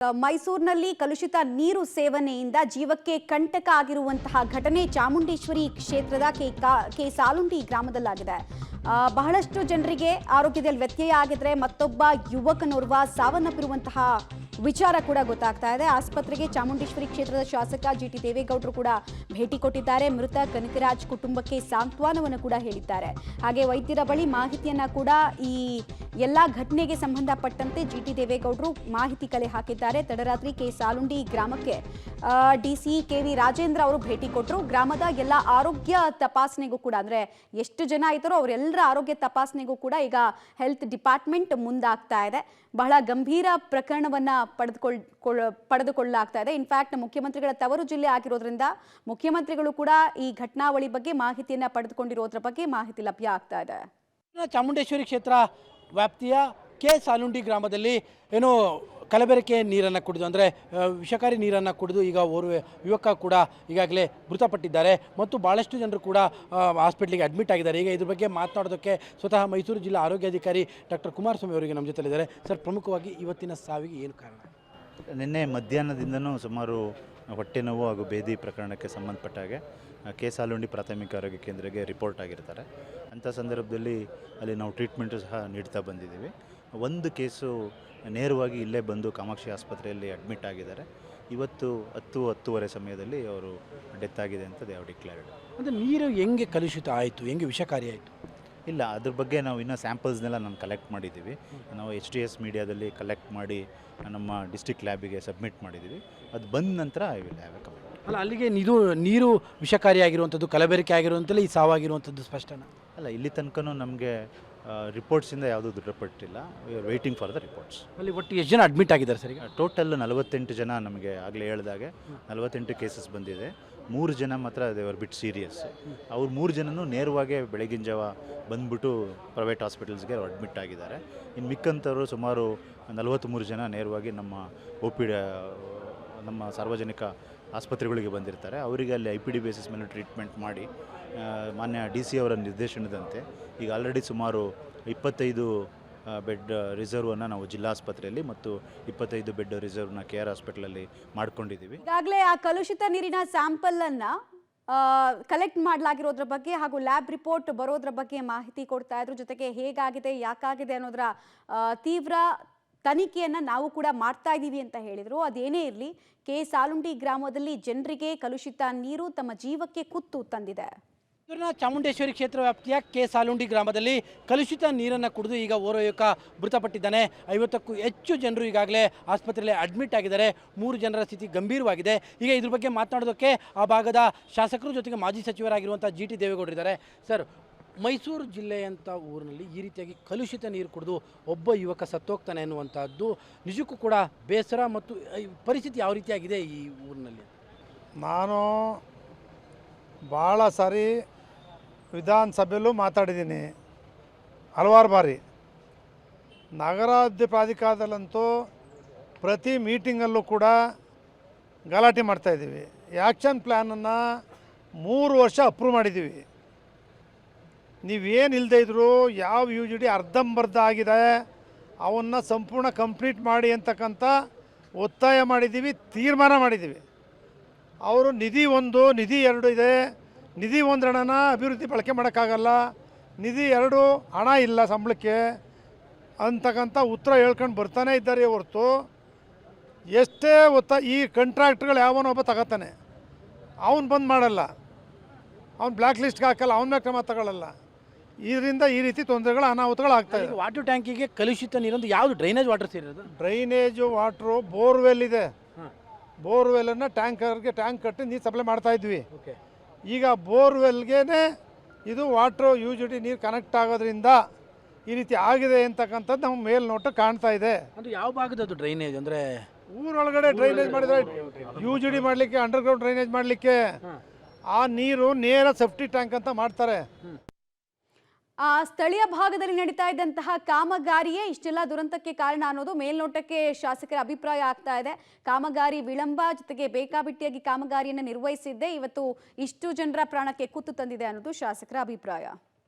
ಮೈಸೂರಿನಲ್ಲಿ ಕಲುಷಿತ ನೀರು ಸೇವನೆಯಿಂದ ಜೀವಕ್ಕೆ ಕಂಟಕ ಆಗಿರುವಂತಹ ಘಟನೆ ಚಾಮುಂಡೇಶ್ವರಿ ಕ್ಷೇತ್ರದ ಕೆ ಸಾಲುಂಡಿ ಗ್ರಾಮದಲ್ಲಾಗಿದೆ. ಬಹಳಷ್ಟು ಜನರಿಗೆ ಆರೋಗ್ಯದಲ್ಲಿ ವ್ಯತ್ಯಯ ಆಗಿದ್ರೆ ಮತ್ತೊಬ್ಬ ಯುವಕನೋರ್ವ ಸಾವನ್ನಪ್ಪಿರುವಂತಹ ವಿಚಾರ ಕೂಡ ಗೊತ್ತಾಗ್ತಾ ಇದೆ. ಆಸ್ಪತ್ರೆಗೆ ಚಾಮುಂಡೇಶ್ವರಿ ಕ್ಷೇತ್ರದ ಶಾಸಕ ಜಿಟಿ ದೇವೇಗೌಡರು ಕೂಡ ಭೇಟಿ ಕೊಟ್ಟಿದ್ದಾರೆ. ಮೃತ ಕನಕರಾಜ್ ಕುಟುಂಬಕ್ಕೆ ಸಾಂತ್ವನವನ್ನು ಕೂಡ ಹೇಳಿದ್ದಾರೆ. ಹಾಗೆ ವೈದ್ಯರ ಬಳಿ ಮಾಹಿತಿಯನ್ನ ಕೂಡ ಈ ಎಲ್ಲಾ ಘಟನೆಗೆ ಸಂಬಂಧಪಟ್ಟಂತೆ ಜಿಟಿ ದೇವೇಗೌಡರು ಮಾಹಿತಿ ಕಲೆ ಹಾಕಿದ್ದಾರೆ. ತಡರಾತ್ರಿ ಕೆ ಸಾಲುಂಡಿ ಗ್ರಾಮಕ್ಕೆ ಡಿಸಿ ಕೆವಿ ರಾಜೇಂದ್ರ ಅವರು ಭೇಟಿ ಕೊಟ್ಟರು. ಗ್ರಾಮದ ಎಲ್ಲ ಆರೋಗ್ಯ ತಪಾಸಣೆಗೂ ಕೂಡ ಅಂದ್ರೆ ಎಷ್ಟು ಜನ ಇದ್ದಾರೋ ಅವರೆಲ್ಲರ ಆರೋಗ್ಯ ತಪಾಸಣೆಗೂ ಕೂಡ ಈಗ ಹೆಲ್ತ್ ಡಿಪಾರ್ಟ್ಮೆಂಟ್ ಮುಂದಾಗ್ತಾ ಇದೆ. ಬಹಳ ಗಂಭೀರ ಪ್ರಕರಣವನ್ನ ಪಡೆದುಕೊಳ್ಳಲಾಗ್ತಾ ಇದೆ. ಇನ್ಫ್ಯಾಕ್ಟ್ ಮುಖ್ಯಮಂತ್ರಿಗಳ ತವರು ಜಿಲ್ಲೆ ಆಗಿರೋದ್ರಿಂದ ಮುಖ್ಯಮಂತ್ರಿಗಳು ಕೂಡ ಈ ಘಟನಾವಳಿ ಬಗ್ಗೆ ಮಾಹಿತಿಯನ್ನ ಪಡೆದುಕೊಂಡಿರೋದ್ರ ಬಗ್ಗೆ ಮಾಹಿತಿ ಲಭ್ಯ ಆಗ್ತಾ ಇದೆ. ಚಾಮುಂಡೇಶ್ವರಿ ಕ್ಷೇತ್ರ ವ್ಯಾಪ್ತಿಯ ಕೆ ಸಾಲುಂಡಿ ಗ್ರಾಮದಲ್ಲಿ ಏನೋ ಕಲಬೆರಕೆ ನೀರನ್ನು ಕುಡಿದು ಅಂದರೆ ವಿಷಕಾರಿ ನೀರನ್ನು ಕುಡಿದು ಈಗ ಓರ್ವ ಯುವಕ ಕೂಡ ಈಗಾಗಲೇ ಮೃತಪಟ್ಟಿದ್ದಾರೆ ಮತ್ತು ಭಾಳಷ್ಟು ಜನರು ಕೂಡ ಹಾಸ್ಪಿಟ್ಲಿಗೆ ಅಡ್ಮಿಟ್ ಆಗಿದ್ದಾರೆ. ಈಗ ಇದ್ರ ಬಗ್ಗೆ ಮಾತನಾಡೋದಕ್ಕೆ ಸ್ವತಃ ಮೈಸೂರು ಜಿಲ್ಲಾ ಆರೋಗ್ಯಾಧಿಕಾರಿ ಡಾಕ್ಟರ್ ಕುಮಾರಸ್ವಾಮಿ ಅವರಿಗೆ ನಮ್ಮ ಜೊತೆಲಿದ್ದಾರೆ. ಸರ್, ಪ್ರಮುಖವಾಗಿ ಇವತ್ತಿನ ಸಾವಿಗೆ ಏನು ಕಾರಣ? ನಿನ್ನೆ ಮಧ್ಯಾಹ್ನದಿಂದನೂ ಸುಮಾರು ಹೊಟ್ಟೆ ನೋವು ಹಾಗೂ ಬೇದಿ ಪ್ರಕರಣಕ್ಕೆ ಸಂಬಂಧಪಟ್ಟ ಹಾಗೆ ಕೆ ಸಾಲುಂಡಿ ಪ್ರಾಥಮಿಕ ಆರೋಗ್ಯ ಕೇಂದ್ರಕ್ಕೆ ರಿಪೋರ್ಟ್ ಆಗಿರ್ತಾರೆ. ಅಂಥ ಸಂದರ್ಭದಲ್ಲಿ ಅಲ್ಲಿ ನಾವು ಟ್ರೀಟ್ಮೆಂಟು ಸಹ ನೀಡ್ತಾ ಬಂದಿದ್ದೀವಿ. ಒಂದು ಕೇಸು ನೇರವಾಗಿ ಇಲ್ಲೇ ಬಂದು ಕಾಮಾಕ್ಷಿ ಆಸ್ಪತ್ರೆಯಲ್ಲಿ ಅಡ್ಮಿಟ್ ಆಗಿದ್ದಾರೆ. ಇವತ್ತು 10-10:30 ಸಮಯದಲ್ಲಿ ಅವರು ಡೆತ್ ಆಗಿದೆ ಅಂತ ದೇ ಹ್ಯಾವ್ ಡಿಕ್ಲೇರ್ಡ್. ಅಂದರೆ ನೀರು ಹೆಂಗೆ ಕಲುಷಿತ ಆಯಿತು, ಹೆಂಗೆ ವಿಷಕಾರಿ ಆಯಿತು? ಇಲ್ಲ, ಅದ್ರ ಬಗ್ಗೆ ನಾವು ಇನ್ನೂ ಸ್ಯಾಂಪಲ್ಸ್ನೆಲ್ಲ ನಾನು ಕಲೆಕ್ಟ್ ಮಾಡಿದ್ದೀವಿ. ನಾವು HTS ಮೀಡಿಯಾದಲ್ಲಿ ಕಲೆಕ್ಟ್ ಮಾಡಿ ನಮ್ಮ ಡಿಸ್ಟ್ರಿಕ್ಟ್ ಲ್ಯಾಬಿಗೆ ಸಬ್ಮಿಟ್ ಮಾಡಿದ್ದೀವಿ. ಅದು ಬಂದ ನಂತರ I will have A comment. ಅಲ್ಲ, ಅಲ್ಲಿಗೆ ನೀರು ವಿಷಕಾರಿ ಆಗಿರುವಂಥದ್ದು, ಕಲಬೆರಕೆ ಆಗಿರುವಂಥದ್ದು, ಈ ಸಾವಾಗಿರುವಂಥದ್ದು ಸ್ಪಷ್ಟನಾ? ಅಲ್ಲ, ಇಲ್ಲಿ ತನಕನೂ ನಮಗೆ ರಿಪೋರ್ಟ್ಸಿಂದ ಯಾವುದೂ ದೃಢಪಟ್ಟಿಲ್ಲ. We are waiting for the reports. ಅಲ್ಲಿ ಒಟ್ಟು ಎಷ್ಟು ಜನ ಅಡ್ಮಿಟ್ ಆಗಿದ್ದಾರೆ ಸರ್? ಈಗ ಟೋಟಲ್ 48 ಜನ ನಮಗೆ ಆಗಲೇ ಹೇಳಿದಾಗೆ 48 ಕೇಸಸ್ ಬಂದಿದೆ. 3 ಜನ ಮಾತ್ರ ದೇವರ್ ಬಿಟ್ ಸೀರಿಯಸ್. ಅವ್ರು 3 ಜನನೂ ನೇರವಾಗಿ ಬೆಳಗಿನ ಜಾವ ಬಂದ್ಬಿಟ್ಟು ಪ್ರೈವೇಟ್ ಹಾಸ್ಪಿಟಲ್ಸ್ಗೆ ಅಡ್ಮಿಟ್ ಆಗಿದ್ದಾರೆ. ಇನ್ನು ಮಿಕ್ಕಂಥವ್ರು ಸುಮಾರು 43 ಜನ ನೇರವಾಗಿ ನಮ್ಮ ಸಾರ್ವಜನಿಕ ಆಸ್ಪತ್ರೆಗಳಿಗೆ ಬಂದಿರ್ತಾರೆ. ಅವರಿಗೆ ಅಲ್ಲಿ IPD ಬೇಸಿಸ್ ಮೇಲೆ ಟ್ರೀಟ್ಮೆಂಟ್ ಮಾಡಿ ಮಾನ್ಯ DC ಅವರ ನಿರ್ದೇಶನದಂತೆ ಈಗ ಆಲ್ರೆಡಿ ಸುಮಾರು 25 ಬೆಡ್ ರಿಸರ್ವನ್ನು ನಾವು ಜಿಲ್ಲಾ ಆಸ್ಪತ್ರೆಯಲ್ಲಿ ಮತ್ತು 25 ಬೆಡ್ ರಿಸರ್ವ್ನ KR ಹಾಸ್ಪಿಟಲಲ್ಲಿ ಮಾಡ್ಕೊಂಡಿದ್ದೀವಿ. ಈಗಾಗಲೇ ಆ ಕಲುಷಿತ ನೀರಿನ ಸ್ಯಾಂಪಲ್ ಅನ್ನ ಕಲೆಕ್ಟ್ ಮಾಡಲಾಗಿರೋದ್ರ ಬಗ್ಗೆ ಹಾಗೂ ಲ್ಯಾಬ್ ರಿಪೋರ್ಟ್ ಬರೋದ್ರ ಬಗ್ಗೆ ಮಾಹಿತಿ ಕೊಡ್ತಾ ಇದ್ರು. ಜೊತೆಗೆ ಹೇಗಾಗಿದೆ, ಯಾಕಾಗಿದೆ ಅನ್ನೋದರ ತೀವ್ರ ತನಿಖೆಯನ್ನ ನಾವು ಕೂಡ ಮಾಡ್ತಾ ಇದ್ದೀವಿ ಅಂತ ಹೇಳಿದ್ರು. ಅದೇನೇ ಇರಲಿ, ಕೆ ಸಾಲುಂಡಿ ಗ್ರಾಮದಲ್ಲಿ ಜನರಿಗೆ ಕಲುಷಿತ ನೀರು ತಮ್ಮ ಜೀವಕ್ಕೆ ಕುತ್ತು ತಂದಿದೆ. ಚಾಮುಂಡೇಶ್ವರಿ ಕ್ಷೇತ್ರ ವ್ಯಾಪ್ತಿಯ ಕೆ ಸಾಲುಂಡಿ ಗ್ರಾಮದಲ್ಲಿ ಕಲುಷಿತ ನೀರನ್ನು ಕುಡಿದು ಈಗ ಓರ್ವ ಯುವಕ ಮೃತಪಟ್ಟಿದ್ದಾನೆ. 50ಕ್ಕೂ ಹೆಚ್ಚು ಜನರು ಈಗಾಗಲೇ ಆಸ್ಪತ್ರೆಯಲ್ಲಿ ಅಡ್ಮಿಟ್ ಆಗಿದ್ದಾರೆ. 3 ಜನರ ಸ್ಥಿತಿ ಗಂಭೀರವಾಗಿದೆ. ಈಗ ಇದ್ರ ಬಗ್ಗೆ ಮಾತನಾಡೋದಕ್ಕೆ ಆ ಭಾಗದ ಶಾಸಕರು ಜೊತೆಗೆ ಮಾಜಿ ಸಚಿವರಾಗಿರುವಂಥ GT ದೇವೇಗೌಡರು ಇದ್ದಾರೆ. ಸರ್, ಮೈಸೂರು ಜಿಲ್ಲೆಯಂಥ ಊರಿನಲ್ಲಿ ಈ ರೀತಿಯಾಗಿ ಕಲುಷಿತ ನೀರು ಕುಡಿದು ಒಬ್ಬ ಯುವಕ ಸತ್ತೋಗ್ತಾನೆ ಅನ್ನುವಂಥದ್ದು ನಿಜಕ್ಕೂ ಕೂಡ ಬೇಸರ. ಮತ್ತು ಪರಿಸ್ಥಿತಿ ಯಾವ ರೀತಿಯಾಗಿದೆ ಈ ಊರಿನಲ್ಲಿ? ನಾನು ಭಾಳ ಸಾರಿ ವಿಧಾನಸಭೆಯಲ್ಲೂ ಮಾತಾಡಿದ್ದೀನಿ, ಹಲವಾರು ಬಾರಿ. ನಗರಾಭಿವೃದ್ಧಿ ಪ್ರಾಧಿಕಾರದಲ್ಲಂತೂ ಪ್ರತಿ ಮೀಟಿಂಗಲ್ಲೂ ಕೂಡ ಗಲಾಟೆ ಮಾಡ್ತಾಯಿದ್ದೀವಿ. ಆ್ಯಕ್ಷನ್ ಪ್ಲ್ಯಾನನ್ನು 3 ವರ್ಷ ಅಪ್ರೂವ್ ಮಾಡಿದ್ದೀವಿ. ನೀವೇನು ಇಲ್ಲದೆ ಇದ್ದರೂ ಯಾವ UGD ಅರ್ಧಂಬರ್ಧ ಆಗಿದೆ ಅವನ್ನು ಸಂಪೂರ್ಣ ಕಂಪ್ಲೀಟ್ ಮಾಡಿ ಅಂತಕ್ಕಂಥ ಒತ್ತಾಯ ಮಾಡಿದ್ದೀವಿ, ತೀರ್ಮಾನ ಮಾಡಿದ್ದೀವಿ. ಅವರು ನಿಧಿ 1, ನಿಧಿ 2 ಇದೆ. ನಿಧಿ 1 ಹಣನ ಅಭಿವೃದ್ಧಿ ಬಳಕೆ ಮಾಡೋಕ್ಕಾಗಲ್ಲ, ನಿಧಿ 2 ಹಣ ಇಲ್ಲ ಸಂಬಳಕ್ಕೆ ಅಂತಕ್ಕಂಥ ಉತ್ತರ ಹೇಳ್ಕೊಂಡು ಬರ್ತಾನೆ ಇದ್ದಾರೆ ಹೊರತು ಎಷ್ಟೇ ಈ ಕಾಂಟ್ರಾಕ್ಟ್ಗಳು ಯಾವನೊಬ್ಬ ತಗೋತಾನೆ, ಅವನು ಬಂದ್ ಮಾಡಲ್ಲ, ಅವ್ನು ಬ್ಲ್ಯಾಕ್ ಲಿಸ್ಟ್ಗೆ ಹಾಕಲ್ಲ, ಅವನ ಮೇಲೆ ಕ್ರಮ ತಗೊಳ್ಳಲ್ಲ. ಇದರಿಂದ ಈ ರೀತಿ ತೊಂದರೆಗಳು, ಅನಾಹುತಗಳಾಗ್ತಾಯಿದೆ. ವಾಟರ್ ಟ್ಯಾಂಕಿಗೆ ಕಲುಷಿತ ನೀರೊಂದು ಯಾವುದು ಡ್ರೈನೇಜ್ ವಾಟರ್ ಸೇರಿರೋದು? ಡ್ರೈನೇಜು ವಾಟ್ರು ಬೋರ್ವೆಲ್ ಇದೆ. ಬೋರ್ವೆಲ್ಲನ್ನು ಟ್ಯಾಂಕ್ ಕಟ್ಟಿ ನೀರು ಸಪ್ಲೈ ಮಾಡ್ತಾಯಿದ್ವಿ. ಈಗ ಬೋರ್ವೆಲ್ಗೆ ಇದು ವಾಟ್ರು UGD ನೀರು ಕನೆಕ್ಟ್ ಆಗೋದ್ರಿಂದ ಈ ರೀತಿ ಆಗಿದೆ ಅಂತಕ್ಕಂಥದ್ದು ನಮ್ಮ ಮೇಲ್ನೋಟ ಕಾಣ್ತಾ ಇದೆ. ಅದು ಯಾವ ಭಾಗದದು ಡ್ರೈನೇಜ್? ಅಂದರೆ ಊರೊಳಗಡೆ ಡ್ರೈನೇಜ್ ಮಾಡಿದರೆ UGD ಮಾಡಲಿಕ್ಕೆ, ಅಂಡರ್ಗ್ರೌಂಡ್ ಡ್ರೈನೇಜ್ ಮಾಡಲಿಕ್ಕೆ ಆ ನೀರು ನೇರ ಸೇಫ್ಟಿ ಟ್ಯಾಂಕ್ ಅಂತ ಮಾಡ್ತಾರೆ. ಸ್ಥಳೀಯ ಭಾಗದಲ್ಲಿ ನಡೀತಾ ಇದ್ದಂತಹ ಕಾಮಗಾರಿಯೇ ಇಷ್ಟೆಲ್ಲ ದುರಂತಕ್ಕೆ ಕಾರಣ ಅನ್ನೋದು ಮೇಲ್ನೋಟಕ್ಕೆ ಶಾಸಕರ ಅಭಿಪ್ರಾಯ ಆಗ್ತಾ ಇದೆ. ಕಾಮಗಾರಿ ವಿಳಂಬ, ಜೊತೆಗೆ ಬೇಕಾಬಿಟ್ಟಿಯಾಗಿ ಕಾಮಗಾರಿಯನ್ನು ನಿರ್ವಹಿಸಿದ್ದೆ ಇವತ್ತು ಇಷ್ಟು ಜನರ ಪ್ರಾಣಕ್ಕೆ ಕುತ್ತು ತಂದಿದೆ ಅನ್ನೋದು ಶಾಸಕರ ಅಭಿಪ್ರಾಯ.